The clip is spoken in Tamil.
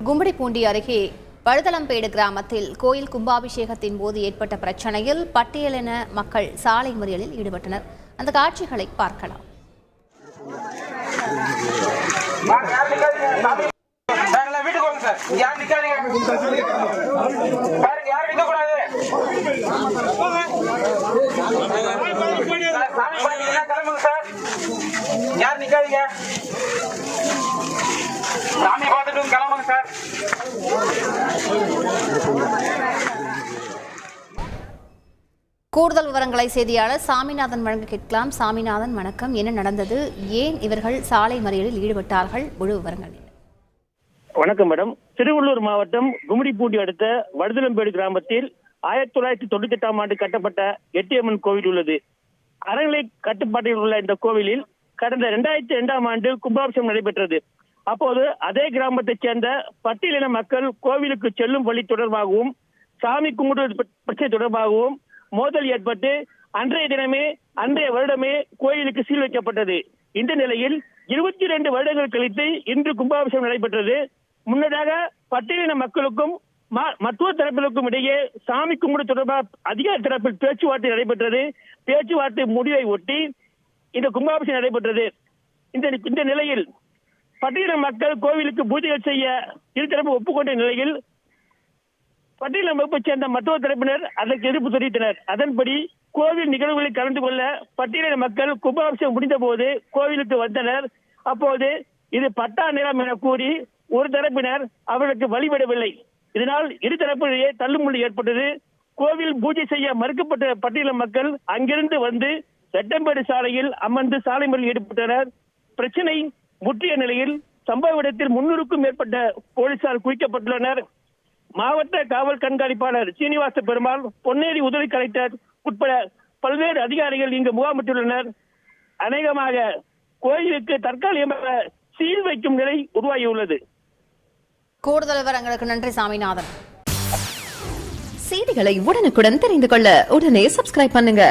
கும்மிடிப்பூண்டி அருகே பழுதலம்பேடு கிராமத்தில் கோயில் கும்பாபிஷேகத்தின் போது ஏற்பட்ட பிரச்சனையில் பட்டியலின மக்கள் சாலை மறியலில் ஈடுபட்டனர். அந்த காட்சிகளை பார்க்கலாம். கூடுதல் விவரங்களை செய்தியாளர் சாமிநாதன் வழங்க கேட்கலாம். சாமிநாதன், வணக்கம். என்ன நடந்தது? ஏன் இவர்கள் சாலை மறியலில் ஈடுபட்டார்கள்? முழு விவரங்கள். வணக்கம் மேடம். திருவள்ளூர் மாவட்டம் கும்மிடிப்பூண்டி அடுத்த வடுதலம்பேடு கிராமத்தில் 1998ஆம் ஆண்டு கட்டப்பட்ட எட்டியம்மன் கோவில் உள்ளது. அறநிலை கட்டுப்பாட்டில் உள்ள இந்த கோவிலில் கடந்த 2002ஆம் ஆண்டு கும்பாபிஷேகம் நடைபெற்றது. அப்போது அதே கிராமத்தைச் சேர்ந்த பட்டியலின மக்கள் கோவிலுக்கு செல்லும் வழி தொடர்பாகவும் சாமி கும்பிடுவது பிரச்சனை தொடர்பாகவும் மோதல் ஏற்பட்டு அன்றைய வருடமே கோயிலுக்கு சீல் வைக்கப்பட்டது. இந்த நிலையில் 22 வருடங்கள் கழித்து இன்று கும்பாபிஷேகம் நடைபெற்றது. முன்னதாக பட்டியலின மக்களுக்கும் மற்றொரு தரப்பிற்கும் இடையே சாமி கும்பிடு தொடர்பாக அதிகார தரப்பில் பேச்சுவார்த்தை நடைபெற்றது. பேச்சுவார்த்தை முடிவை ஒட்டி இந்த கும்பாபிஷேகம் நடைபெற்றது. இந்த நிலையில் பட்டியலின மக்கள் கோவிலுக்கு பூஜைகள் செய்ய இருதரப்பு ஒப்புக்கொண்ட நிலையில் பட்டியலின வகுப்பை சேர்ந்த மற்றொரு தரப்பினர் அதற்கு எதிர்ப்பு தெரிவித்தனர். அதன்படி கோவில் நிகழ்வுகளில் கலந்து கொள்ள பட்டியலின மக்கள் கும்பாபிஷேகம் முடிந்த போது கோவிலுக்கு வந்தனர். அப்போது இது பட்டா நிலம் என கூறி ஒரு தரப்பினர் அவர்களுக்கு வழிவிடவில்லை. இதனால் இருதரப்பிலேயே தள்ளுமுள்ளு ஏற்பட்டது. கோவில் பூஜை செய்ய மறுக்கப்பட்ட பட்டியலின மக்கள் அங்கிருந்து வந்து செட்டம்பேடு சாலையில் அமர்ந்து சாலை மறியலில் ஈடுபட்டனர். பிரச்சனை முற்றிய நிலையில் சம்பவ இடத்தில் 300க்கும் மேற்பட்ட போலீசார் குவிக்கப்பட்டுள்ளனர். மாவட்ட காவல் கண்காணிப்பாளர் சீனிவாச பெருமாள், பொன்னேரி உதவி கலெக்டர் உட்பட பல்வேறு அதிகாரிகள் இங்கு முகாமிட்டுள்ளனர். அநேகமாக கோயிலுக்கு தற்காலிகமாக சீல் வைக்கும் நிலை உருவாகியுள்ளது. கூடுதல் விவரங்களுக்கு நன்றி சாமிநாதன். செய்திகளை உடனுக்குடன் தெரிந்து கொள்ள உடனே சப்ஸ்கிரைப் பண்ணுங்க.